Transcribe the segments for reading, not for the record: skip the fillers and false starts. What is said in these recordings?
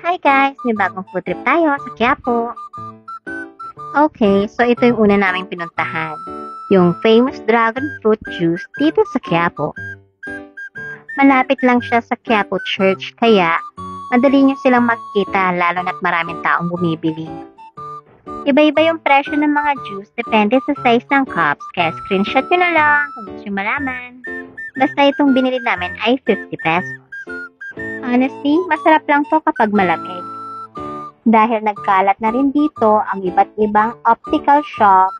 Hi guys! May bagong food trip tayo sa Quiapo. Okay, so ito yung una naming pinuntahan. Yung famous dragon fruit juice dito sa Quiapo. Malapit lang siya sa Quiapo Church, kaya madali nyo silang makikita lalo na't maraming taong bumibili. Iba-iba yung presyo ng mga juice depende sa size ng cups, kaya screenshot nyo na lang kung gusto nyo malaman. Basta itong binili namin ay 50 pesos. Honestly, masarap lang to kapag malamig. Dahil nagkalat na rin dito ang iba't ibang optical shop,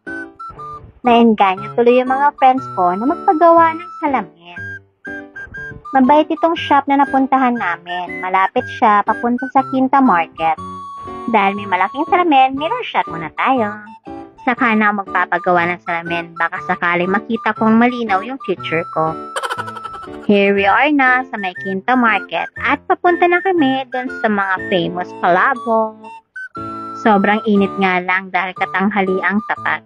naengganyo tuloy yung mga friends ko na magpagawa ng salamin. Mabait itong shop na napuntahan namin. Malapit siya papunta sa Quinta Market. Dahil may malaking salamin, mirror shot muna tayo. Saka na magpapagawa ng salamin, baka sakaling makita kong malinaw yung future ko. Here we are na sa may Quinta Market at papunta na kami dun sa mga famous palabok. Sobrang init nga lang dahil katanghali ang tapat.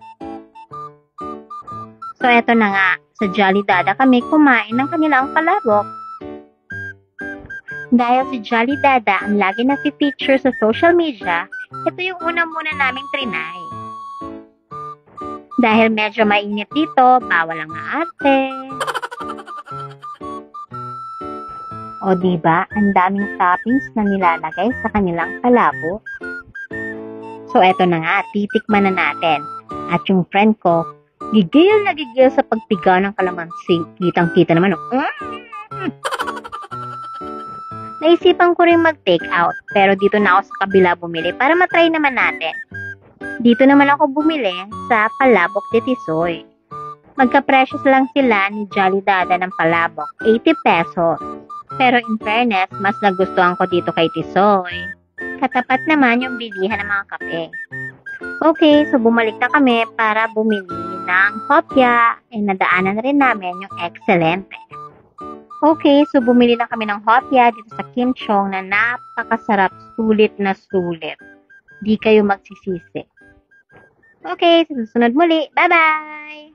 So eto na nga, sa Jolly Dada kami kumain ng kanilang palabok. Dahil si Jolly Dada ang lagi na feature sa social media, ito yung una muna naming trinay. Dahil medyo mainit dito, bawal ang maarte. O diba, ang daming toppings na nilalagay sa kanilang palabok. So eto na nga, titikman na natin. At yung friend ko, gigil na gigil sa pagpiga ng kalamansi. Kitang-kita naman. Naisipan ko rin mag-take out, pero dito na ako sa kabila bumili para matry naman natin. Dito naman ako bumili sa Palabok de Tisoy. Magka-precious lang sila ni Jolly Dada ng palabok, 80 pesos. Pero in fairness, mas nagustuhan ko dito kay Tisoy. Katapat naman yung bilihan ng mga kape. Okay, so bumalik na kami para bumili ng hopya. Nadaanan rin namin yung Excelente. Okay, so bumili na kami ng hopya dito sa Kim Chong na napakasarap, sulit na sulit. Di kayo magsisisi. Okay, sa susunod muli. Bye-bye!